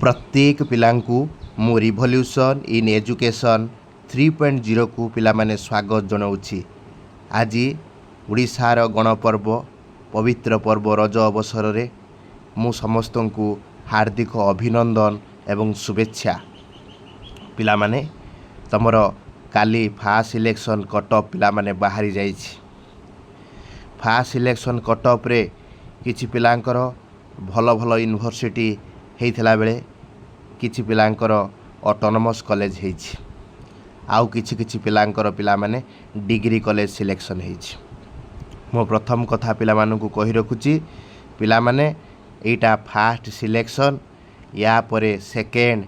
प्रत्येक पिलांकु मु रिभल्यूशन in education 3.0 को पिला माने स्वागत जनाऊँगी। आज उड़ीसार गणपर्व पवित्र पर्व रज अवसर रे मु समस्त को हार्दिक अभिनंदन एवं शुभेच्छा। पिला माने तमर काली फास्ट सिलेक्शन कटअप पिला माने बाहरी जाइछि। फास्ट सिलेक्शन कटअप रे किछि पिलांकर भल भल यूनिवर्सिटी हेइथिला बेले किछि पिलांकर ऑटोनोमस कॉलेज हेइछि, आउ किछि किछि पिलांकर पिला माने डिग्री कॉलेज सिलेक्शन हेइछि। मो प्रथम कथा पिला मानकु कहि रखुछि, पिला माने एटा फास्ट सिलेक्शन, या परे सेकेंड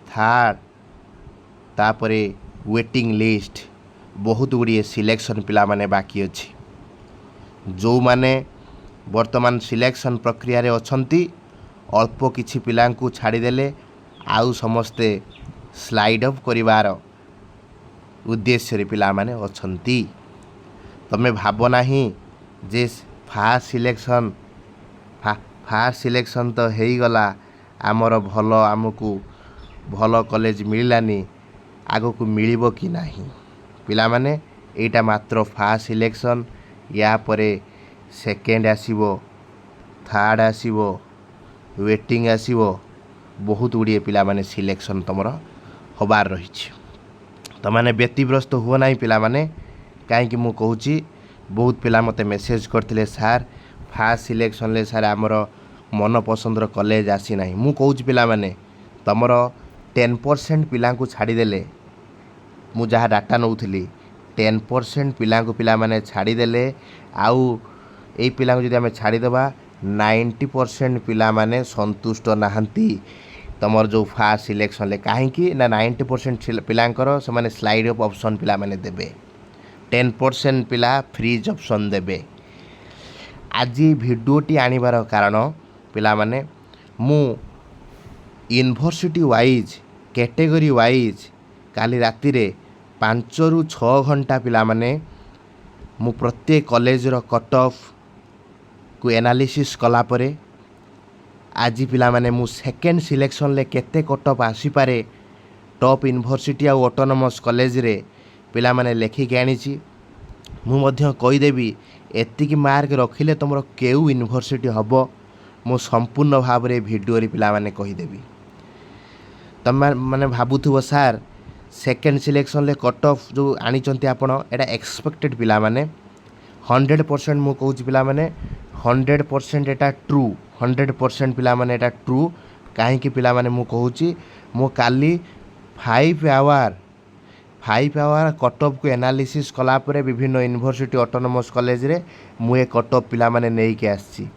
थर्ड तापरे वेटिंग लिस्ट बहुत गुड़िए सिलेक्शन पिला माने बाकी अछि। जो माने वर्तमान सिलेक्शन प्रक्रिया रे अछंती अल्प किछि पिलांकु छाड़ीदेले आउ समस्ते स्लाइड अप करिवार उद्देश्य रे पिला माने अछंती। तमे भाबो नाही जे फास्ट सिलेक्शन तो हेई गला, आमर भल आमको भल कॉलेज मिलानी, आगो को मिलिबो कि नाही। पिला माने एटा मात्र फास्ट सिलेक्शन, या परे सेकेंड आसीबो, थर्ड आसीबो, वेटिंग आसीबो, बहुत गुड़िए पिला माने सिलेक्शन तमर हबार रही। तो माने व्यतिग्रस्त हुआ नहीं पिला माने, कहीं मु कहूँ बहुत पिला मते मेसेज करथिले, सार फास्ट सिलेक्शन ले सार आमर मन पसंदर कॉलेज आसी नहीं। मु कहूँ पिला माने तमर 10% पिला को छाड़ीदेले, मु जहाँ डाटा नौथली 10% पिला को पिला माने छाड़ीदेले, आउ ए पिला को जदि आमे छाड़ीदेबा 90% पिला माने संतुष्ट नाहंती तमर जो फास्ट सिलेक्शन ले। कहीं ना 90% पिलांकर से माने स्लाइड अप ऑप्शन पिला माने देबे, 10% पिला फ्रीज ऑप्शन देबे। आज भिडियोटी आनिबार कारण पिला माने मु यूनिवर्सिटी वाइज कैटेगरी वाइज काली राति रे 5 ରୁ 6 घंटा पिला माने मु प्रत्येक कॉलेज रो कट ऑफ को एनालिसिस कला परे आज पिला माने मु सेकेंड सिलेक्शन ले केते कट ऑफ आसी पारे टॉप यूनिवर्सिटी आ ऑटोनोमस कॉलेज रे पिला माने लेखि के आनीची। मु मध्य कहि देबी एतिकी मार्क रखिले तुमरो केउ यूनिवर्सिटी हबो, मु संपूर्ण भाव रे वीडियो रे पिला माने कहि देबी। तम माने भाबुथुबो सार सेकेंड सिलेक्शन ले कट ऑफ जो आनी चंती आपण एटा एक्सपेक्टेड पिला माने 100% मु कहूँ पिला माने 100% एटा ट्रू, 100% पिला माने एटा ट्रू। कहीं पिला माने मु कहूँ मु काली 5 आवर कट ऑफ को एनालिसिस कला परे विभिन्न यूनिवर्सिटी ऑटोनोमस कॉलेज रे मु ए कट ऑफ पिला माने नै के आछि।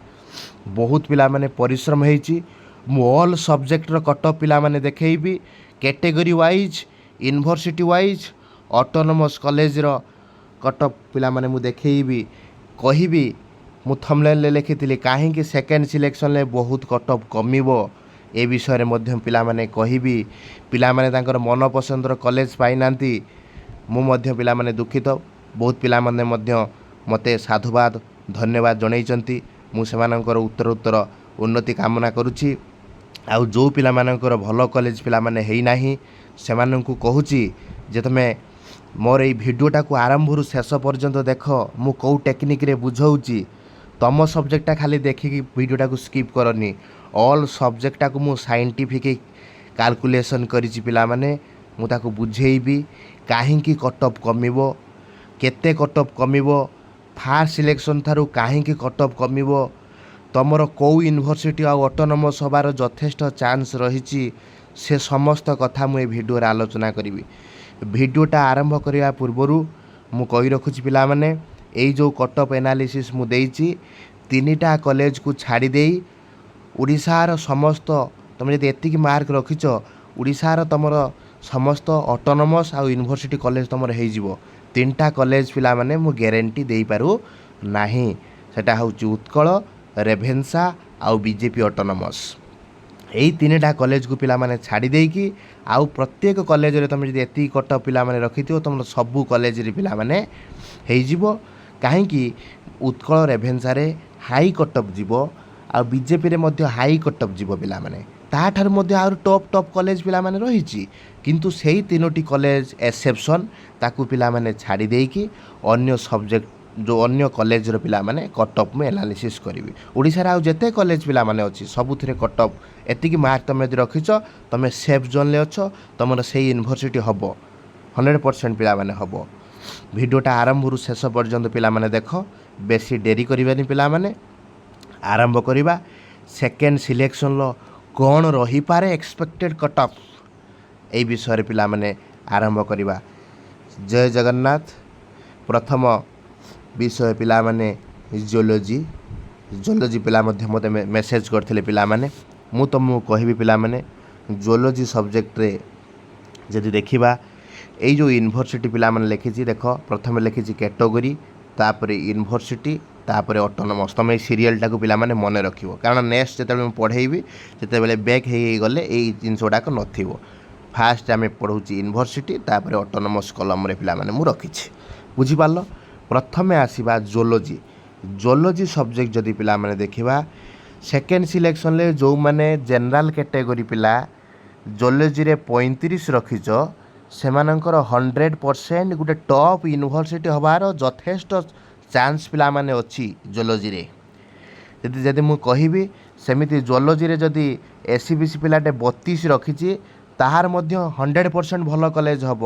बहुत पिला माने परिश्रम हेछि। मु ऑल सब्जेक्ट रो कट ऑफ पिला माने देखैबी, category wise university wise autonomous college रो कट ऑफ पिला माने मु देखैबी, कहिबी। मु थंबनेल ले लिखिथिली काहे सेकेंड सिलेक्शन ले बहुत कट ऑफ कमिबो, ए विषय रे मध्यम पिला माने कहिबी। पिला माने तांकर मन पसंदर कॉलेज पाई नांती, मु मध्य पिला माने दुखित। बहुत पिला माने मध्य मते साधुवाद धन्यवाद जणाइचंती। मु सेमानकर उत्तर उन्नति कामना करूची। आउ जो पिला मानकर भल कॉलेज पिला माने हेई नाही सेमानंकु कहूची जे तमे मोर ए भिडियोटा को आरंभ रु शेष पर्यंत देख, मु कौ टेक्निक रे बुझाउची। तम सब्जेक्टा खाली देखिकी भिडियोटा को स्किप करनी, ऑल सब्जेक्टा को मु साइंटिफिक कैलकुलेशन करिछि पिला माने। मु ताको बुझेइबी काहेकि कट ऑफ कमिबो, केते कट ऑफ कमिबो, फास्ट सिलेक्शन थारु काहेकि कट ऑफ कमिबो, तमर कौ यूनिवर्सिटी आ ऑटोनोमस हबार यथेष्ट चांस रहिछि, से समस्त कथा मु ए भिडियो रे आलोचना करिवि। भिडियोटा आरंभ करिया पूर्वरु मु कहि रखुछि पिला माने एई जो कट ऑफ एनालिसिस मु देइछि 3टा कॉलेज को छाड़ी देई उड़ीसार समस्त तुम जब एतिकी मार्क रखिच उड़ीसार तुमर समस्त ऑटोनोमस आ यूनिवर्सिटी कॉलेज तुम हो 3टा कॉलेज पिला माने मु ग्यारंटी दे पारु नाही। सेटा होउची उत्कल, रेभेन्सा आउ बीजेपी ऑटोनोमस। यही 3टा कॉलेज को पिला माने छाड़ी देकी आउ प्रत्येक कॉलेज रे तुम जब एति कट ऑफ पिला माने रखिथियो तुम सबु कॉलेज रे पिला माने हेइजिवो। काहेकि उत्कल रेभेन्सा रे हाई कट ऑफ जीवो आ बीजेपी रे मध्य हाई कट ऑफ जीवो पिला माने। ତାଠାରୁ ମଧ୍ୟ ଆହୁରି ଟପ୍ କଲେଜ ପିଲାମାନେ ରହିଛି, କିନ୍ତୁ ସେଇ 3ଟି କଲେଜ ଏକ୍ସେପସନ୍, ତାକୁ ପିଲାମାନେ ଛାଡ଼ି ଦେଇକି ଅନ୍ୟ ସବଜେକ୍ଟ ଯେଉଁ ଅନ୍ୟ କଲେଜର ପିଲାମାନେ କଟ୍ ଅଫ୍ ମୁଁ ଆନାଲିସିସ୍ କରିବି। ଓଡ଼ିଶାରେ ଆଉ ଯେତେ କଲେଜ ପିଲାମାନେ ଅଛି ସବୁଥିରେ କଟ୍ ଅଫ୍ ଏତିକି ମାର୍କ ତୁମେ ଯଦି ରଖିଛ ତୁମେ ସେଫ୍ ଜୋନ୍ରେ ଅଛ, ତୁମର ସେଇ ୟୁନିଭର୍ସିଟି ହେବ, 100% ପିଲାମାନେ ହେବ। ଭିଡ଼ିଓଟା ଆରମ୍ଭରୁ ଶେଷ ପର୍ଯ୍ୟନ୍ତ ପିଲାମାନେ ଦେଖ, ବେଶୀ ଡେରି କରିବେନି ପିଲାମାନେ, ଆରମ୍ଭ କରିବା। ସେକେଣ୍ଡ ସିଲେକ୍ସନର କ'ଣ ରହିପାରେ ଏକ୍ସପେକ୍ଟେଡ଼ କଟ୍ ଅଫ୍, এই ବିଷୟରେ ପିଲାମାନେ ଆରମ୍ଭ କରିବା। ଜୟ ଜଗନ୍ନାଥ। ପ୍ରଥମ ବିଷୟ ପିଲାମାନେ ଜୁଲୋଜି ପିଲା ମଧ୍ୟ ମୋତେ ମେସେଜ୍ କରିଥିଲେ ପିଲାମାନେ। ମୁଁ ତୁମକୁ କହିବି ପିଲାମାନେ, ଜୁଲୋଜି ସବଜେକ୍ଟରେ ଯଦି ଦେଖିବା, ଏଇ ଯେଉଁ ୟୁନିଭର୍ସିଟି ପିଲାମାନେ ଲେଖିଛି ଦେଖ, ପ୍ରଥମେ ଲେଖିଛି କ୍ୟାଟେଗୋରୀ, ତାପରେ ୟୁନିଭର୍ସିଟି, ତାପରେ ଅଟୋନମସ୍। ତୁମେ ଏଇ ସିରିଏଲ୍ଟାକୁ ପିଲାମାନେ ମନେ ରଖିବ, କାରଣ ନେକ୍ସଟ ଯେତେବେଳେ ମୁଁ ପଢ଼େଇବି ସେତେବେଳେ ବ୍ୟାକ୍ ହେଇଗଲେ ଏଇ ଜିନିଷ ଗୁଡ଼ାକ ନଥିବ। ଫାଷ୍ଟ ଆମେ ପଢ଼ୁଛି ୟୁନିଭର୍ସିଟି, ତାପରେ ଅଟୋନମସ୍ କଲମରେ ପିଲାମାନେ ମୁଁ ରଖିଛି, ବୁଝିପାରିଲ। ପ୍ରଥମେ ଆସିବା ଜୁଲୋଜି ସବଜେକ୍ଟ ଯଦି ପିଲାମାନେ ଦେଖିବା, ସେକେଣ୍ଡ ସିଲେକ୍ସନରେ ଯେଉଁମାନେ ଜେନେରାଲ କ୍ୟାଟେଗୋରୀ ପିଲା ଜୁଲୋଜିରେ 35 ରଖିଛ, ସେମାନଙ୍କର 100% ଗୋଟେ ଟପ୍ ୟୁନିଭର୍ସିଟି ହେବାର ଯଥେଷ୍ଟ ଚାନ୍ସ ପିଲାମାନେ ଅଛି ଜୁଲୋଜିରେ। ଯଦି ମୁଁ କହିବି ସେମିତି ଜୁଲୋଜିରେ ଯଦି SCBC ପିଲାଟେ 32 ରଖିଛି, ତାହାର ମଧ୍ୟ 100% ଭଲ କଲେଜ ହେବ।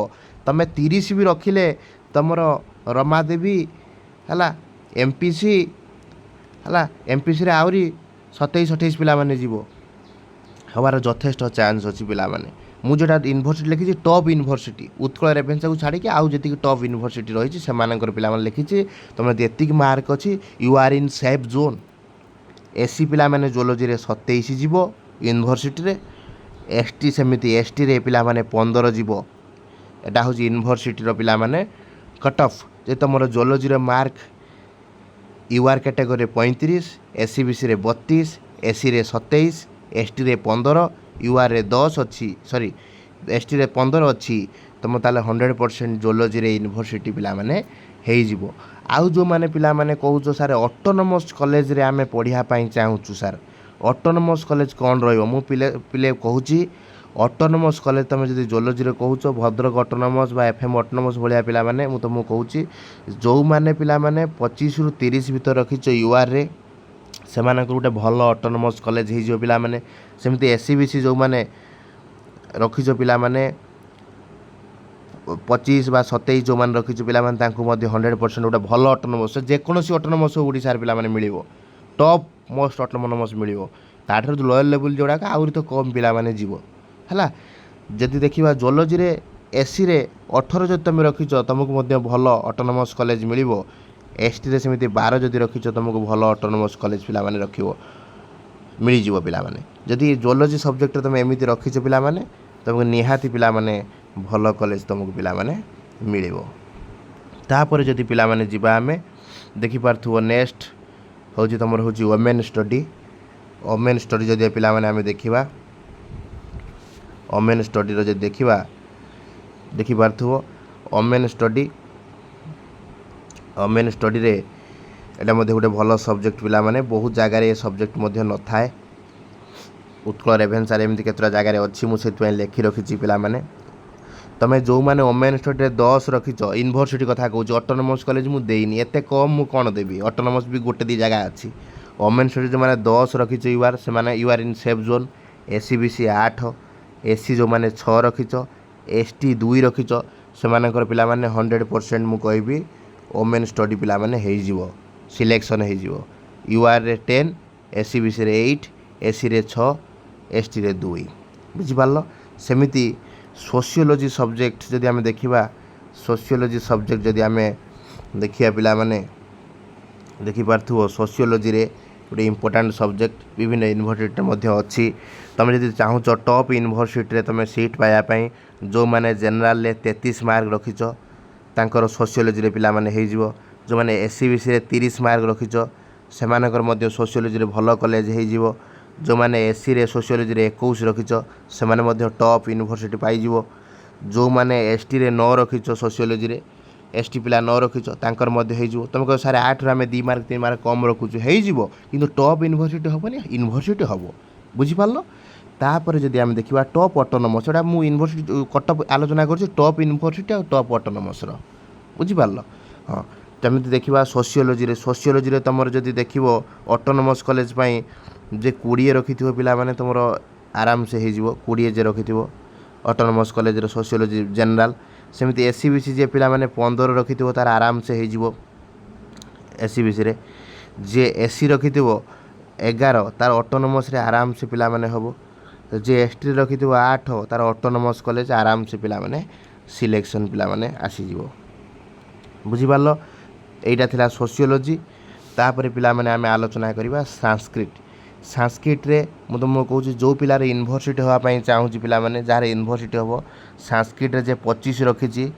ତୁମେ 30 ବି ରଖିଲେ ତୁମର ରମାଦେବୀ ହେଲା, MPC ହେଲା, MPCରେ ଆହୁରି 27-28 ପିଲାମାନେ ଯିବ, ହେବାର ଯଥେଷ୍ଟ ଚାନ୍ସ ଅଛି ପିଲାମାନେ। ମୁଁ ଯେଉଁଟା ୟୁନିଭର୍ସିଟି ଲେଖିଛି ଟପ୍ ୟୁନିଭର୍ସିଟି, ଉତ୍କଳ ରେଭେନ୍ସାକୁ ଛାଡ଼ିକି ଆଉ ଯେତିକି ଟପ୍ ୟୁନିଭର୍ସିଟି ରହିଛି ସେମାନଙ୍କର ପିଲାମାନେ ଲେଖିଛି। ତୁମର ଯଦି ଏତିକି ମାର୍କ ଅଛି, you are in safe zone. SC ପିଲାମାନେ ଜୁଲୋଜିରେ 27 ଯିବ ୟୁନିଭର୍ସିଟିରେ, ST ସେମିତି, STରେ ପିଲାମାନେ 15 ଯିବ। ଏଇଟା ହେଉଛି ୟୁନିଭର୍ସିଟିର ପିଲାମାନେ କଟ୍ ଅଫ୍। ଯେ ତୁମର ଜୁଲୋଜିର ମାର୍କ UR କ୍ୟାଟେଗୋରୀରେ 35, SCBCରେ 32, SCରେ 27, STରେ 15, URରେ 10 ଅଛି, ସରି STରେ 15 ଅଛି, ତୁମ ତାହେଲେ 100% ଜୁଲୋଜିରେ ୟୁନିଭର୍ସିଟି ପିଲାମାନେ ହେଇଯିବ। ଆଉ ଯେଉଁମାନେ ପିଲାମାନେ କହୁଛ ସାର୍ ଅଟୋନମସ୍ କଲେଜରେ ଆମେ ପଢ଼ିବା ପାଇଁ ଚାହୁଁଛୁ, ସାର୍ ଅଟୋନମସ୍ କଲେଜ କ'ଣ ରହିବ, ମୁଁ ପିଲେ କହୁଛି ଅଟୋନମସ୍ କଲେଜ ତୁମେ ଯଦି ଜୁଲୋଜିରେ କହୁଛ, ଭଦ୍ରକ ଅଟୋନମସ୍ ବା FM ଅଟୋନମସ୍ ଭଳିଆ ପିଲାମାନେ, ମୁଁ ତୁମକୁ କହୁଛି ଯେଉଁମାନେ ପିଲାମାନେ 25ରୁ 30 ଭିତରେ ରଖିଛ URରେ, ସେମାନଙ୍କର ଗୋଟେ ଭଲ ଅଟୋନମସ୍ କଲେଜ ହେଇଯିବ ପିଲାମାନେ। ସେମିତି SCBC ଯେଉଁମାନେ ରଖିଛ ପିଲାମାନେ 25 ବା 27 ଯେଉଁମାନେ ରଖିଛ ପିଲାମାନେ, ତାଙ୍କୁ ମଧ୍ୟ 100% ଗୋଟେ ଭଲ ଅଟୋନମସ୍, ଯେକୌଣସି ଅଟୋନମସ୍ ଓଡ଼ିଶାରେ ପିଲାମାନେ ମିଳିବ, ଟପ୍ ମୋଷ୍ଟ ଅଟୋନମସ୍ ମିଳିବ। ତାଠାରୁ ଲୋୟର ଲେବୁଲ୍ ଯେଉଁଗୁଡ଼ାକ ଆହୁରି ତ କମ୍ ପିଲାମାନେ ଯିବ ହେଲା। ଯଦି ଦେଖିବା ଜୁଲୋଜିରେ SCରେ 18 ଯଦି ତୁମେ ରଖିଛ, ତୁମକୁ ମଧ୍ୟ ଭଲ ଅଟୋନମସ୍ କଲେଜ ମିଳିବ। STରେ ସେମିତି 12 ଯଦି ରଖିଛ, ତୁମକୁ ଭଲ ଅଟୋନମସ୍ କଲେଜ ପିଲାମାନେ ରଖିବ, ମିଳିଯିବ ପିଲାମାନେ। ଯଦି ଜୁଲୋଜି ସବଜେକ୍ଟରେ ତୁମେ ଏମିତି ରଖିଛ ପିଲାମାନେ, ତୁମକୁ ନିହାତି ପିଲାମାନେ ଭଲ କଲେଜ ତୁମକୁ ପିଲାମାନେ ମିଳିବ। ତାପରେ ଯଦି ପିଲାମାନେ ଯିବା, ଆମେ ଦେଖିପାରୁଥିବ ନେକ୍ସଟ ହେଉଛି ତୁମର ହେଉଛି ଓମେନ୍ ଷ୍ଟଡ଼ି। ଓମେନ୍ ଷ୍ଟଡ଼ି ଯଦି ପିଲାମାନେ ଆମେ ଦେଖିବା, ଓମେନ୍ ଷ୍ଟଡ଼ିର ଯଦି ଦେଖିବା, ଦେଖିପାରୁଥିବ ଓମେନ୍ ଷ୍ଟଡ଼ିରେ ଏଇଟା ମଧ୍ୟ ଗୋଟେ ଭଲ ସବଜେକ୍ଟ ପିଲାମାନେ। ବହୁତ ଜାଗାରେ ଏ ସବଜେକ୍ଟ ମଧ୍ୟ ନଥାଏ, ଉତ୍କଳ ରେଭେନ୍ସାରେ ଏମିତି କେତେଟା ଜାଗାରେ ଅଛି, ମୁଁ ସେଥିପାଇଁ ଲେଖି ରଖିଛି ପିଲାମାନେ। ତୁମେ ଯେଉଁମାନେ ଓମେନ୍ ଷ୍ଟଡ଼ିରେ 10 ରଖିଛ, ୟୁନିଭର୍ସିଟି କଥା କହୁଛି, ଅଟୋନମସ୍ କଲେଜ ମୁଁ ଦେଇନି, ଏତେ କମ୍ ମୁଁ କ'ଣ ଦେବି, ଅଟୋନମସ୍ ବି ଗୋଟେ ଦୁଇ ଜାଗା ଅଛି। ଓମେନ୍ ଷ୍ଟଡ଼ି ଯେଉଁମାନେ 10 ରଖିଛ ସେମାନେ UR in safe zone. SCBC 8, SC ଯେଉଁମାନେ 6 ରଖିଛ, ST 2 ରଖିଛ, ସେମାନଙ୍କର ପିଲାମାନେ 100% ମୁଁ କହିବି ଓମେନ୍ ଷ୍ଟଡ଼ି ପିଲାମାନେ ହେଇଯିବ, ସିଲେକ୍ସନ୍ ହେଇଯିବ। URରେ 10, SCBCରେ 8, SCରେ 6, STରେ 2, ବୁଝିପାରିଲ। ସେମିତି ସୋସିଓଲୋଜି ସବଜେକ୍ଟ ଯଦି ଆମେ ଦେଖିବା, ସୋସିଓଲୋଜି ସବଜେକ୍ଟ ଯଦି ଆମେ ଦେଖିବା ପିଲାମାନେ, ଦେଖିପାରୁଥିବ ସୋସିଓଲୋଜିରେ ଗୋଟେ ଇମ୍ପୋର୍ଟାଣ୍ଟ ସବଜେକ୍ଟ, ବିଭିନ୍ନ ୟୁନିଭର୍ସିଟିରେ ମଧ୍ୟ ଅଛି। ତୁମେ ଯଦି ଚାହୁଁଛ ଟପ୍ ୟୁନିଭର୍ସିଟିରେ ତୁମେ ସିଟ୍ ପାଇବା ପାଇଁ, ଯେଉଁମାନେ ଜେନେରାଲରେ 33 ମାର୍କ ରଖିଛ, ତାଙ୍କର ସୋସିଓଲୋଜିରେ ପିଲାମାନେ ହେଇଯିବ। ଯେଉଁମାନେ SCBCରେ 30 ମାର୍କ ରଖିଛ, ସେମାନଙ୍କର ମଧ୍ୟ ସୋସିଓଲୋଜିରେ ଭଲ କଲେଜ ହେଇଯିବ। ଯେଉଁମାନେ SCରେ ସୋସିଓଲୋଜିରେ 21 ରଖିଛ, ସେମାନେ ମଧ୍ୟ ଟପ୍ ୟୁନିଭର୍ସିଟି ପାଇଯିବ। ଯେଉଁମାନେ STରେ 9 ରଖିଛ, ସୋସିଓଲୋଜିରେ ST ପିଲା 9 ରଖିଛ, ତାଙ୍କର ମଧ୍ୟ ହେଇଯିବ। ତୁମେ କହିବ ସାର୍ 8ରୁ ଆମେ 2 ମାର୍କ 3 ମାର୍କ କମ୍ ରଖୁଛୁ, ହେଇଯିବ, କିନ୍ତୁ ଟପ୍ ୟୁନିଭର୍ସିଟି ହେବନି, ୟୁନିଭର୍ସିଟି ହେବ, ବୁଝିପାରିଲ। तापर जदि आम देखा टॉप ऑटोनोमस एटा मु यूनिवर्सिटी कटक आलोचना कर टॉप यूनिवर्सिटी और टॉप ऑटोनोमस बुझिपार हाँ जमी देखा सोशियोलोजी तुम जदि देख ऑटोनोमस कॉलेज जे 20 रखि पिला माने तुम आराम से हो 20 जे रखि ऑटोनोमस कॉलेज सोशियोलोजी जनरल सेमती एससीबीसी जे पिला माने 15 रखि तार आराम से हो एससीबीसी रे जे एससी रखि 11 तार ऑटोनोमस रे आराम से पिला माने हबो जे एसटी रखि 8 तार ऑटोनोमस कॉलेज आराम से पिला माने सिलेक्शन पिला माने आसी जीवो बुझिपारल एटा थिला सोशियोलोजी तापर पिला माने आमे आलोचना करिबा संस्कृत रे मु तुमको कहूँ जो पिलार यूनिवर्सिटी होगापाई चाहूँगी पिला माने जार यूनिवर्सिटी हम संस्कृत रे जे 25 रखी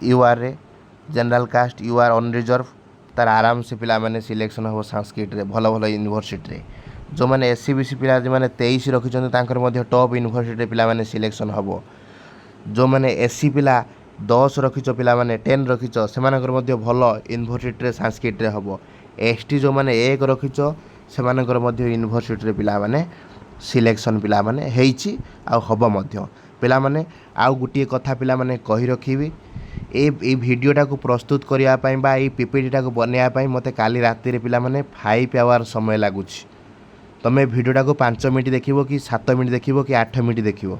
यूआर रे जनरल कास्ट यूआर अनरिजर्व तार आराम से पिला माने सिलेक्शन हम संस्कृत रे भल भल यूनिवर्सिटी रे जो मैंने एससीबीसी पिला जो मैंने 23 रखी टॉप यूनिवर्सिटी पिला माने सिलेक्शन हम जो मैंने एससी पिला 10 रखिच पिला माने 10 रखिच से भल यूनिवर्सिटी रे संस्कृत रे हम एसटी जो मैंने 1 रखिच से यूनिवर्सिटी रे पिला माने सिलेक्शन पिला माने हेइची आ हबो मध्य पिला माने आउ गुटिए कथा पिला माने कहि रखिबी ए वीडियोटा को प्रस्तुत करिया पई बा ए पीपीटीटा को बनिया पई मते काली राति रे पिला माने 5 आवर समय लागुछि तमे वीडियोटा को 5 मिनिट देखिबो कि 7 मिनिट देखिबो कि 8 मिनिट देखिबो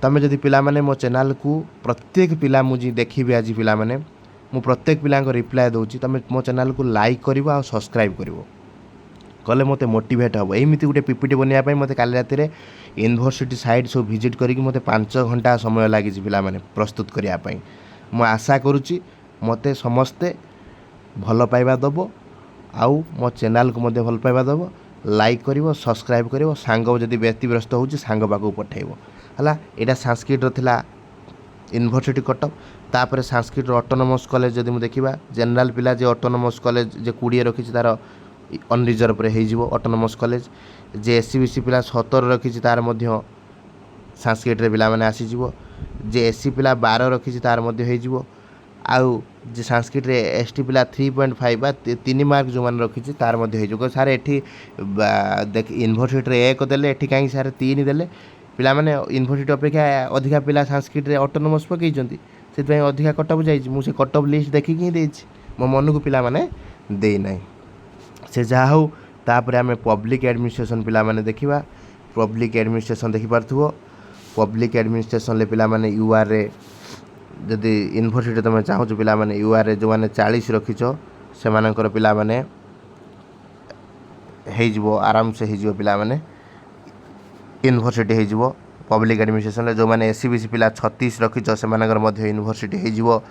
तमे जदि पिला माने मो चैनल को प्रत्येक पिला मुझी देखिबे आज पिला माने मु प्रत्येक पिला को रिप्लाई दउछि तमे मो चैनल को लाइक करिवो आ सब्सक्राइब करिवो कले मते मोटिवेट हम एमती गोटे पीपीटी बनवाई मते काली राति रे यूनिवर्सिटी साइट सब विजिट करिक मते 5 घंटा समय लगी पिला माने प्रस्तुत करने मु आशा करुच्ची मते समस्ते भल पाइबा दबो आउ मो चैनल को मते भल पाइबा दबो लाइक करिवो सब्सक्राइब करिवो सांग जदि व्यतिग्रस्त होउची सांग पाखु पठाइबो हला एटा संस्कृत रो थिला यूनिवर्सिटी कटक तापर संस्कृत ऑटोनोमस कॉलेज जदि मु देखिबा जनरल पिला जे ऑटोनोमस कॉलेज जे 20 रखी तार अनरिजर्व रे हो ऑटोनोमस कॉलेज जे एससीबीसी पिला 17 रखी तार मध्य संस्कृत रे पिला माने आसीजिवो जे एससी पिला 12 रखी तार मध्य हो आउ जे संस्कृत रे एसटी पिला 3.5 बा 3 मार्क जो मान रखी तार मध्य हो सारे एठी देख यूनिवर्सिटी रे 1 देले एठी काई सारे 3 देले पिला माने यूनिवर्सिटी अपेक्षा अधिका पिला संस्कृत रे ऑटोनोमस पकई जंती से अधिका कटअप जाई मु से कटअप लिस्ट देखि कि देछि मो मन को पिला माने देई नाही से जहाँ हो तापर आम पब्लिक एडमिनिस्ट्रेशन पिला माने देखिबा पब्लिक एडमिनिस्ट्रेशन देखि पारथुबो पब्लिक एडमिनिस्ट्रेशन ले पिला माने यूआर रे जदि यूनिवर्सिटी तुम चाहूँ पिला माने यूआर रे जो माने 40 रखिच से मानकर पिला माने हेइजबो आराम से हेइजबो पिला माने यूनिवर्सिटी हेइजबो पब्लिक एडमिनिस्ट्रेशन ले जो माने एससीबीसी पिला 36 रखिच से मानकर मध्य यूनिवर्सिटी हेइजबो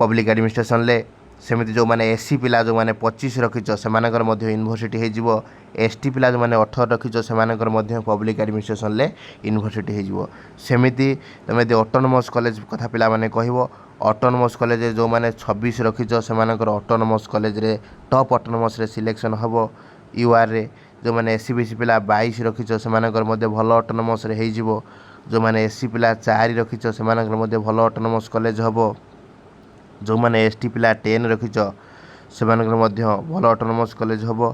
पब्लिक एडमिनिस्ट्रेशन ले सेमती जो माने एससी पिला जो माने 25 रखिच से मानकर मध्य यूनिवर्सिटी हेइजबो एसटी पिला जो माने 18 रखिच से मानकर मध्य पब्लिक एडमिनिस्ट्रेशन ले यूनिवर्सिटी हेइजबो सेमती तमे दे ऑटोनोमस कॉलेज कथा पिला माने कहिवो ऑटोनोमस कॉलेज जो माने 26 रखिच से मानकर ऑटोनोमस कॉलेज रे टॉप ऑटोनोमस रे सिलेक्शन हबो यूआर रे जो माने एससीबीसी पिला 22 रखिच से मानकर मध्य भलो ऑटोनोमस रे हेइजबो जो माने एससी पिला 4 रखिच से मानकर मध्य भलो ऑटोनोमस कॉलेज हबो जो माने एसटी पिला 10 रखिच से मानकर मध्य भलो ऑटोनोमस कॉलेज हबो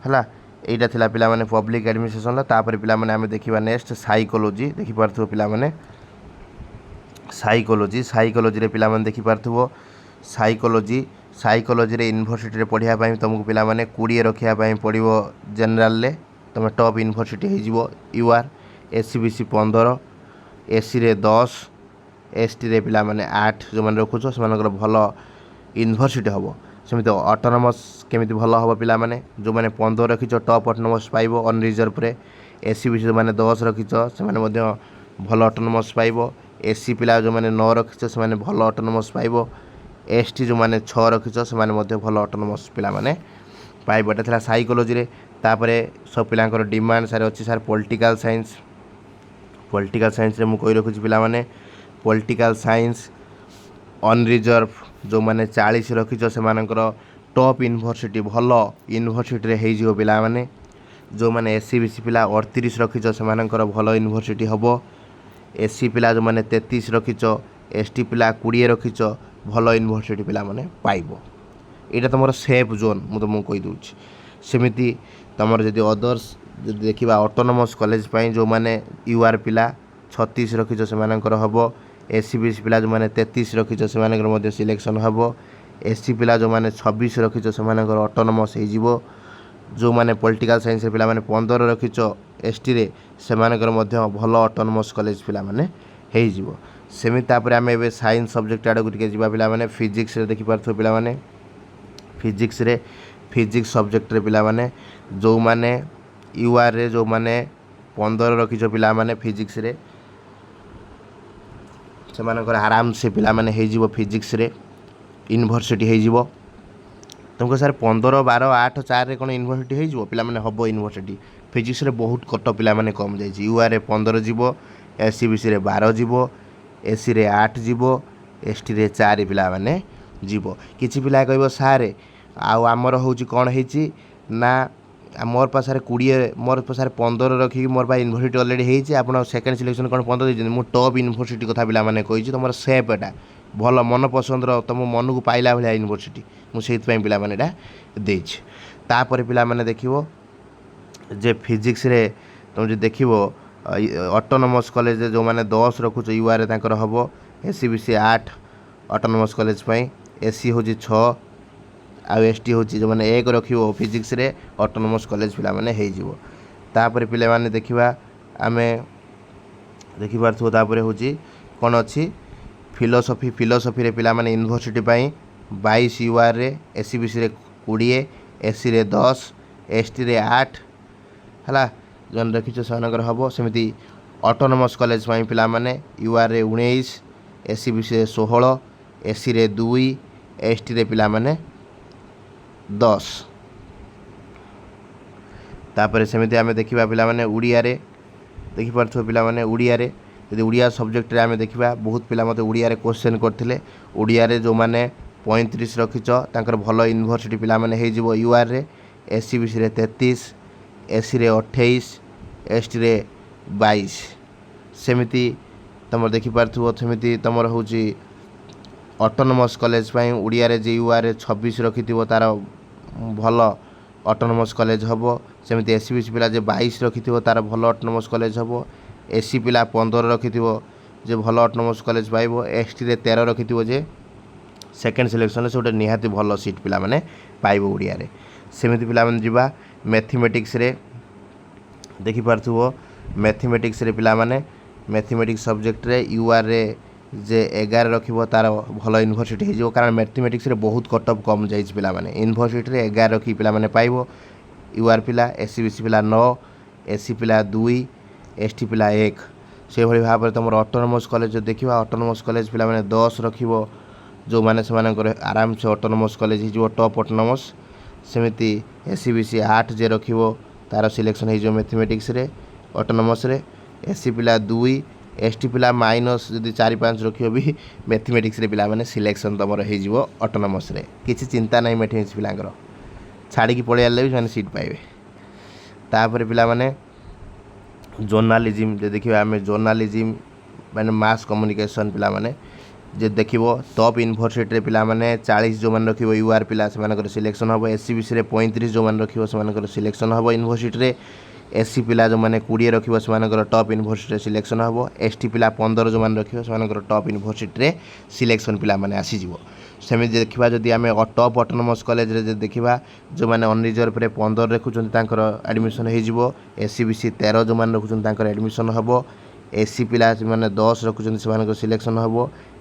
हला एटा थिला पिला माने पब्लिक एडमिनिस्ट्रेशन ला तापर पिला माने हमें देखिबा नेक्स्ट साइकोलॉजी देखि पारथु पिला माने साइकोलॉजी रे पिला माने देखि पारथुबो साइकोलॉजी रे यूनिवर्सिटी रे पढ़िया पई तुमको पिला माने 20 रखिया पई पड़िबो जनरल ले तुम टॉप यूनिवर्सिटी हेजिबो यूआर एससीबीसी 15 एससी रे 10 एसटी रे पिला माने 8 जो माने रखुछो से मानकर भलो यूनिवर्सिटी हबो सेमिति ऑटोनोमस केमिति भलो हबो पिला माने जो माने 15 रखिछो टॉप ऑटोनोमस पाइबो अनरिजर्व रे एससीबीसी जो माने 10 रखिछो से माने मध्य भलो ऑटोनोमस पाइबो एससी पिला जो माने 9 रखिछो से माने भलो ऑटोनोमस पाइबो एसटी जो माने 6 रखिछो से माने मध्य भलो ऑटोनोमस पिला माने पाइबो एटा थिला साइकोलॉजी रे तापरे सब पिलांकर डिमांड सारे अछि सर पॉलिटिकल साइंस रे मु कहि रखुछि पिला माने पॉलिटिकल साइंस अनरिजर्व जो माने 40 रखिछ से मानकर टॉप यूनिवर्सिटी भलो यूनिवर्सिटी रे हेइजियो पिला माने जो माने एससीबीसी पिला 38 रखिछ से मानकर भलो यूनिवर्सिटी हबो एससी पिला जो माने 33 रखिछ एसटी पिला 20 रखिछ भलो यूनिवर्सिटी पिला माने पाइबो एटा तमरो सेफ जोन मु तुमको कहि दउछि सेमिति तमर जदि अदर्स ଯଦି ଦେଖିବା ଅଟୋନମସ୍ କଲେଜ ପାଇଁ ଯେଉଁମାନେ ୟୁଆର୍ ପିଲା 36 ରଖିଛ ସେମାନଙ୍କର ହେବ। SCBC ପିଲା ଯେଉଁମାନେ 33 ରଖିଛ ସେମାନଙ୍କର ମଧ୍ୟ ସିଲେକ୍ସନ୍ ହେବ। SC ପିଲା ଯେଉଁମାନେ 26 ରଖିଛ ସେମାନଙ୍କର ଅଟୋନମସ୍ ହେଇଯିବ। ଯେଉଁମାନେ ପଲିଟିକାଲ୍ ସାଇନ୍ସରେ ପିଲାମାନେ 15 ରଖିଛ STରେ ସେମାନଙ୍କର ମଧ୍ୟ ଭଲ ଅଟୋନମସ୍ କଲେଜ ପିଲାମାନେ ହେଇଯିବ। ସେମିତି ତାପରେ ଆମେ ଏବେ ସାଇନ୍ସ ସବଜେକ୍ଟ ଆଡ଼କୁ ଟିକେ ଯିବା ପିଲାମାନେ। ଫିଜିକ୍ସରେ ଦେଖିପାରୁଥିବ ପିଲାମାନେ, ଫିଜିକ୍ସ ସବଜେକ୍ଟରେ ପିଲାମାନେ ଯେଉଁମାନେ ୟୁଆର୍ରେ ଯେଉଁମାନେ 15 ରଖିଛ ପିଲାମାନେ ଫିଜିକ୍ସରେ ସେମାନଙ୍କର ଆରାମସେ ପିଲାମାନେ ହେଇଯିବ। ଫିଜିକ୍ସରେ ୟୁନିଭର୍ସିଟି ହେଇଯିବ। ତୁମକୁ ସାର୍ 15, 12, 8, 4ରେ କ'ଣ ୟୁନିଭର୍ସିଟି ହେଇଯିବ? ପିଲାମାନେ ହେବ ୟୁନିଭର୍ସିଟି। ଫିଜିକ୍ସରେ ବହୁତ କଟ ପିଲାମାନେ କମ୍ ଯାଇଛି। ୟୁଆର୍ରେ 15 ଯିବ, SCBCରେ 12 ଯିବ, SCରେ 8 ଯିବ, STରେ 4 ପିଲାମାନେ ଯିବ। କିଛି ପିଲା କହିବ ସାର୍ ଆଉ ଆମର ହେଉଛି କ'ଣ ହେଇଛି ନା ମୋର ପାଖରେ 20, ମୋର ପାଖରେ 15 ରଖିକି ମୋର ପାଇଁ ୟୁନିଭର୍ସିଟି ଅଲରେଡ଼ି ହେଇଛି। ଆପଣ ସେକେଣ୍ଡ ସିଲେକ୍ସନ୍ କ'ଣ 15 ଦେଇଛନ୍ତି? ମୁଁ ଟପ୍ ୟୁନିଭର୍ସିଟି କଥା ପିଲାମାନେ କହିଛି। ତୁମର ସେପ୍ ଏଟା ଭଲ ମନ ପସନ୍ଦର ତୁମ ମନକୁ ପାଇଲା ଭଳିଆ ୟୁନିଭର୍ସିଟି, ମୁଁ ସେଇଥିପାଇଁ ପିଲାମାନେ ଏଟା ଦେଇଛି। ତାପରେ ପିଲାମାନେ ଦେଖିବ ଯେ ଫିଜିକ୍ସରେ ତୁମେ ଯଦି ଦେଖିବ ଅଟୋନମସ୍ କଲେଜରେ ଯେଉଁମାନେ 10 ରଖୁଛ ୟୁଆର୍ରେ ତାଙ୍କର ହେବ। SCBC 8 ଅଟୋନମସ୍ କଲେଜ ପାଇଁ, SC ହେଉଛି 6 ଆଉ ST ହେଉଛି ଯେଉଁମାନେ 1 ରଖିବ ଫିଜିକ୍ସରେ ଅଟୋନମସ୍ କଲେଜ ପିଲାମାନେ ହେଇଯିବ। ତାପରେ ପିଲାମାନେ ଦେଖିବା ଆମେ ଦେଖିପାରୁଥିବ ତାପରେ ହେଉଛି କ'ଣ ଅଛି ଫିଲୋସଫିରେ ପିଲାମାନେ ୟୁନିଭର୍ସିଟି ପାଇଁ 22 ୟୁଆର୍ରେ, SCBCରେ 20, SCରେ 10, STରେ 8 ହେଲା ଜଣେ ରଖିଛ ସେମାନଙ୍କର ହେବ। ସେମିତି ଅଟୋନମସ୍ କଲେଜ ପାଇଁ ପିଲାମାନେ ୟୁଆର୍ରେ 19, SCBCରେ 16, SCରେ 2, STରେ ପିଲାମାନେ 10। ତାପରେ ସେମିତି ଆମେ ଦେଖିବା ପିଲାମାନେ ଓଡ଼ିଆରେ ଦେଖିପାରୁଥିବ ପିଲାମାନେ ଓଡ଼ିଆରେ ଯଦି ଓଡ଼ିଆ ସବଜେକ୍ଟରେ ଆମେ ଦେଖିବା ବହୁତ ପିଲା ମୋତେ ଓଡ଼ିଆରେ କ୍ୱେଶ୍ଚନ୍ କରିଥିଲେ। ଓଡ଼ିଆରେ ଯେଉଁମାନେ 35 ରଖିଛ ତାଙ୍କର ଭଲ ୟୁନିଭର୍ସିଟି ପିଲାମାନେ ହେଇଯିବ ୟୁଆର୍ରେ। SCBCରେ 33, SCରେ 28, STରେ 22। ସେମିତି ତୁମର ଦେଖିପାରୁଥିବ ସେମିତି ତୁମର ହେଉଛି ଅଟୋନମସ୍ କଲେଜ ପାଇଁ ଓଡ଼ିଆରେ ଯେ ୟୁଆର୍ରେ 26 ରଖିଥିବ ତା'ର ଭଲ ଅଟୋନମସ୍ କଲେଜ ହେବ। ସେମିତି SCBC ପିଲା ଯେ 22 ରଖିଥିବ ତା'ର ଭଲ ଅଟୋନମସ୍ କଲେଜ ହେବ। SC ପିଲା 15 ରଖିଥିବ ଯେ ଭଲ ଅଟୋନମସ୍ କଲେଜ ପାଇବ। STରେ 13 ରଖିଥିବ ଯେ ସେକେଣ୍ଡ ସିଲେକ୍ସନରେ ସେ ଗୋଟେ ନିହାତି ଭଲ ସିଟ୍ ପିଲାମାନେ ପାଇବ ଓଡ଼ିଆରେ। ସେମିତି ପିଲାମାନେ ଯିବା ମ୍ୟାଥମେଟିକ୍ସରେ ଦେଖିପାରୁଥିବ ମ୍ୟାଥମେଟିକ୍ସରେ ପିଲାମାନେ ମ୍ୟାଥମେଟିକ୍ସ ସବଜେକ୍ଟରେ ୟୁଆର୍ରେ ଯେ 11 ରଖିବ ତା'ର ଭଲ ୟୁନିଭର୍ସିଟି ହେଇଯିବ। କାରଣ ମ୍ୟାଥମେଟିକ୍ସରେ ବହୁତ କଟ୍ ଅଫ୍ କମ୍ ଯାଇଛି ପିଲାମାନେ। ୟୁନିଭର୍ସିଟିରେ 11 ରଖିକି ପିଲାମାନେ ପାଇବ ୟୁଆର୍ ପିଲା, SCBC ପିଲା 9, SC ପିଲା 2, ST ପିଲା 1। ସେଭଳି ଭାବରେ ତୁମର ଅଟୋନମସ୍ କଲେଜ ଦେଖିବା ଅଟୋନମସ୍ କଲେଜ ପିଲାମାନେ 10 ରଖିବ ଯେଉଁମାନେ ସେମାନଙ୍କର ଆରାମସେ ଅଟୋନମସ୍ କଲେଜ ହେଇଯିବ ଟପ୍ ଅଟୋନମସ୍। ସେମିତି SCBC 8 ଯେ ରଖିବ ତା'ର ସିଲେକ୍ସନ୍ ହେଇଯିବ ମ୍ୟାଥମେଟିକ୍ସରେ ଅଟୋନମସ୍ରେ। SC ପିଲା 2, ST ପିଲା ମାଇନସ୍ ଯଦି 4-5 ରଖିବ ବି ମ୍ୟାଥମେଟିକ୍ସରେ ପିଲାମାନେ ସିଲେକ୍ସନ୍ ତୁମର ହେଇଯିବ ଅଟୋନମସ୍ରେ। କିଛି ଚିନ୍ତା ନାହିଁ ମ୍ୟାଥମେଟିକ୍ସ ପିଲାଙ୍କର, ଛାଡ଼ିକି ପଳେଇ ଆସିଲେ ବି ସେମାନେ ସିଟ୍ ପାଇବେ। ତାପରେ ପିଲାମାନେ ଜର୍ଣ୍ଣାଲିଜିମ୍ ଯେ ଦେଖିବା ଆମେ ଜର୍ଣ୍ଣାଲିଜିମ୍ ମାନେ ମାସ୍ କମ୍ୟୁନିକେସନ୍ ପିଲାମାନେ ଯେ ଦେଖିବ ଟପ୍ ୟୁନିଭର୍ସିଟିରେ ପିଲାମାନେ 40 ଯେଉଁମାନେ ରଖିବ ୟୁଆର୍ ପିଲା ସେମାନଙ୍କର ସିଲେକ୍ସନ୍ ହେବ। SCBCରେ 35 ଯେଉଁମାନେ ରଖିବ ସେମାନଙ୍କର ସିଲେକ୍ସନ୍ ହେବ ୟୁନିଭର୍ସିଟିରେ। SC ପିଲା ଯେଉଁମାନେ 20 ରଖିବ ସେମାନଙ୍କର ଟପ୍ ୟୁନିଭର୍ସିଟିରେ ସିଲେକ୍ସନ୍ ହେବ। ST ପିଲା 15 ଯେଉଁମାନେ ରଖିବ ସେମାନଙ୍କର ଟପ୍ ୟୁନିଭର୍ସିଟିରେ ସିଲେକ୍ସନ୍ ପିଲାମାନେ ଆସିଯିବ। ସେମିତି ଦେଖିବା ଯଦି ଆମେ ଟପ୍ ଅଟୋନମସ୍ କଲେଜରେ ଯଦି ଦେଖିବା ଯେଉଁମାନେ ଅନରିଜର୍ଭରେ 15 ରଖୁଛନ୍ତି ତାଙ୍କର ଆଡ଼ମିସନ୍ ହେଇଯିବ। SCBC 13 ଯେଉଁମାନେ ରଖୁଛନ୍ତି ତାଙ୍କର ଆଡ଼ମିସନ୍ ହେବ। SC ପିଲା ଯେଉଁମାନେ 10 ରଖୁଛନ୍ତି ସେମାନଙ୍କର ସିଲେକ୍ସନ୍ ହେବ।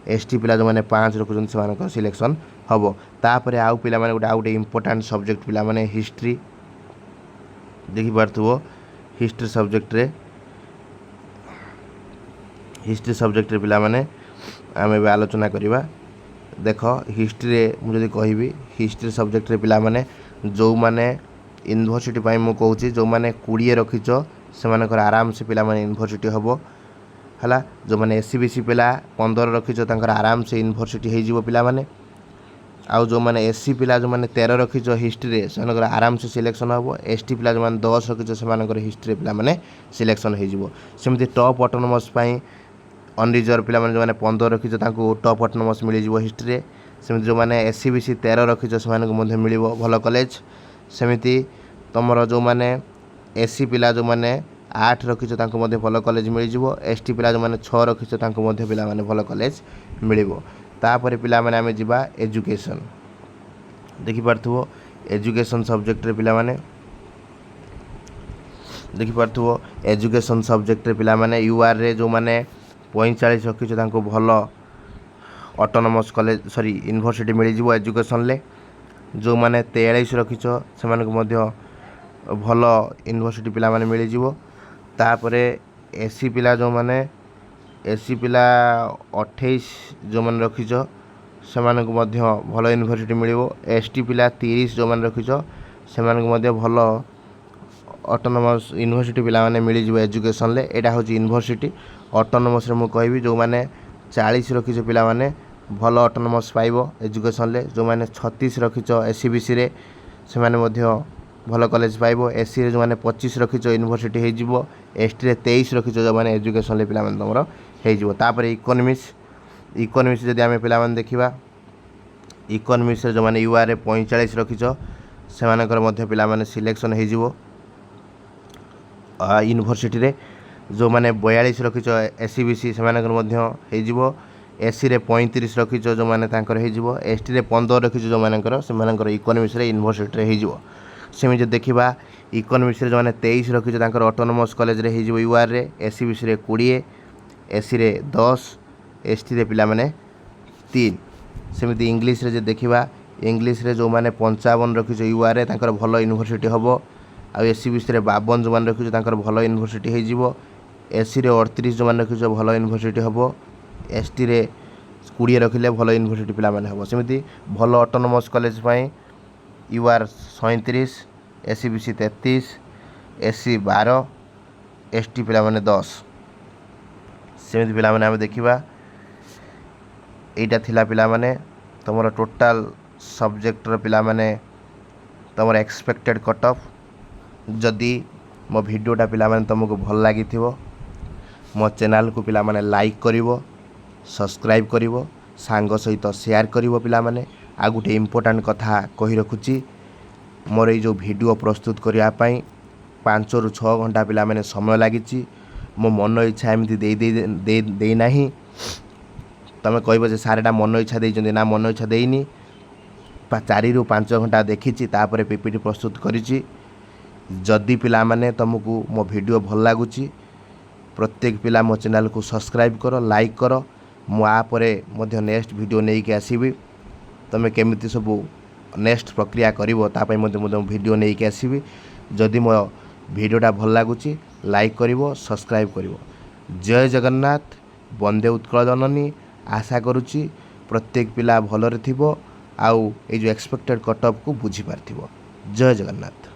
ST ପିଲା ଯେଉଁମାନେ 5 ରଖୁଛନ୍ତି ସେମାନଙ୍କର ସିଲେକ୍ସନ୍ ହେବ। ତାପରେ ଆଉ ପିଲାମାନେ ଆଉ ଗୋଟେ ଇମ୍ପୋର୍ଟାଣ୍ଟ ସବଜେକ୍ଟ ପିଲାମାନେ ହିଷ୍ଟ୍ରି ଦେଖିପାରୁଥିବ। ହିଷ୍ଟ୍ରି ସବଜେକ୍ଟରେ ପିଲାମାନେ ଆମେ ଏବେ ଆଲୋଚନା କରିବା। ଦେଖ ହିଷ୍ଟ୍ରିରେ ମୁଁ ଯଦି କହିବି ହିଷ୍ଟ୍ରି ସବଜେକ୍ଟରେ ପିଲାମାନେ ଯେଉଁମାନେ ୟୁନିଭର୍ସିଟି ପାଇଁ ମୁଁ କହୁଛି ଯେଉଁମାନେ 20 ରଖିଛ ସେମାନଙ୍କର ଆରାମସେ ପିଲାମାନେ ୟୁନିଭର୍ସିଟି ହେବ ହେଲା। ଯେଉଁମାନେ SCBC ପିଲା 15 ରଖିଛ ତାଙ୍କର ଆରାମସେ ୟୁନିଭର୍ସିଟି ହେଇଯିବ ପିଲାମାନେ। ଆଉ ଯେଉଁମାନେ SC ପିଲା ଯେଉଁମାନେ 13 ରଖିଛ ହିଷ୍ଟ୍ରିରେ ସେମାନଙ୍କର ଆରାମସେ ସିଲେକ୍ସନ୍ ହେବ। ST ପିଲା ଯେଉଁମାନେ 10 ରଖିଛ ସେମାନଙ୍କର ହିଷ୍ଟ୍ରିରେ ପିଲାମାନେ ସିଲେକ୍ସନ୍ ହେଇଯିବ। ସେମିତି ଟପ୍ ଅଟୋନମସ୍ ପାଇଁ ଅନରିଜର୍ଭ ପିଲାମାନେ ଯେଉଁମାନେ 15 ରଖିଛ ତାଙ୍କୁ ଟପ୍ ଅଟୋନମସ୍ ମିଳିଯିବ ହିଷ୍ଟ୍ରିରେ। ସେମିତି ଯେଉଁମାନେ SCBC 13 ରଖିଛ ସେମାନଙ୍କୁ ମଧ୍ୟ ମିଳିବ ଭଲ କଲେଜ। ସେମିତି ତୁମର ଯେଉଁମାନେ एससी पिला जो मैंने 8 रखिछ तांको मध्ये भल कॉलेज मिल जिवो एसटी पिला जो मैंने 6 रखिछ तांको मध्ये पिला माने भल कॉलेज मिलिबो तापर पिला माने आमे जिबा एजुकेशन देखि पारथुवो एजुकेशन सब्जेक्ट रे पिला माने देखि पारथुवो एजुकेशन सब्जेक्ट रे पिला माने यूआर रे जो माने 45 रखिछ तांको भल ऑटोनोमस कॉलेज सॉरी यूनिवर्सिटी मिल जिवो एजुकेशन ले जो माने 43 रखिछ से माने मध्ये भल यूनिवर्सिटी पिला माने मिल जिवो तापरे एससी पिला जो माने एससी पिला 28 जो माने रखिछ से माने मध्ये भल यूनिवर्सिटी मिलिवो एसटी पिला 30 जो माने रखिछ से माने मध्ये भल ऑटोनोमस यूनिवर्सिटी पिला माने मिल जिवो एजुकेशन ले एटा होची यूनिवर्सिटी ऑटोनोमस रे मु कहबी जो माने 40 रखिछ पिला माने भल ऑटोनोमस पाइबो एजुकेशन ले जो माने 36 रखिछ एससीबीसी रे से माने मध्ये भल कॉलेज पाइबो एससी रे जो माने 25 रखिछ यूनिवर्सिटी हे जिवो एसटी रे 23 रखिछ जो माने एजुकेशन ले पिला माने तमरो हे जिवो तापर इकोनॉमिक्स जदि आमे पिला माने देखिबा इकोनॉमिक्स रे जो माने यूआर रे 45 रखिछ से मानकर मध्ये पिला माने सिलेक्शन हे जिवो यूनिवर्सिटी रे जो माने 42 रखिछ एससीबीसी से मानकर मध्ये हे जिवो एससी रे 35 रखिछ जो माने तांकर हे जिवो एसटी रे 15 रखिछ जो मानकर से मानकर इकोनॉमिक्स रे यूनिवर्सिटी रे हे जिवो सेमि जे देखिबा इकोनॉमिक्स रे जो माने 23 रखिछ तांकर ऑटोनोमस कॉलेज रे हे जिवो यूआर रे एससीबीसी रे 20 एससी रे 10 एसटी रे पिला माने 3 सेमिति इंग्लिश रे जे देखिबा इंग्लिश रे जो माने 55 रखिछ यूआर रे तांकर भल यूनिवर्सिटी हबो आ एससीबीसी रे 52 जो माने रखिछ तांकर भल यूनिवर्सिटी हे जिवो एससी रे 38 जो माने रखिछ भल यूनिवर्सिटी हबो एसटी रे 20 रखिले भल यूनिवर्सिटी पिला माने हबो सेमिति भल ऑटोनोमस कॉलेज पई यूआर 37 एससीबीसी 33 एससी 12 एसटी पिला माने 10 सेमिति पिला माने हम देखिबा एटा थिला पिला माने तमरो टोटल सब्जेक्ट रो पिला माने तमरो एक्सपेक्टेड कट ऑफ जदी मो वीडियोटा पिला माने तुमको भल लागि थिवो मो चैनल को पिला माने लाइक करिवो सब्सक्राइब करिवो सांग सहित शेयर करिवो पिला माने आ गुटे इंपोर्टेंट कथा कहि रखुची मोर ए जो वीडियो प्रस्तुत करिया पई 5 रु 6 घंटा पिला माने समय लागिची मो मन इच्छा एमती दे नाही तमे कहबो जे सारेटा मन इच्छा देइचंदी ना मन इच्छा देइनी 4 रु 5 घंटा देखिची तापरे पीपीटी प्रस्तुत करिची जदि पिला माने तुमको मो वीडियो भल लागुची प्रत्येक पिला मो चैनल को सब्सक्राइब करो लाइक करो मु आ परे मध्य नेक्स्ट वीडियो नै के आसीबी तमे केमिति सब नेक्स्ट प्रक्रिया करिवो ता पई मध्य वीडियो नै के आसीबी जदि मो वीडियोटा भल लागुची लाइक करिवो सब्सक्राइब करिवो जय जगन्नाथ वंदे उत्कल जननी आशा करूची प्रत्येक पिला भलरे थिबो आउ ए जो एक्सपेक्टेड कट ऑफ को बुझी पारथिबो जय जगन्नाथ।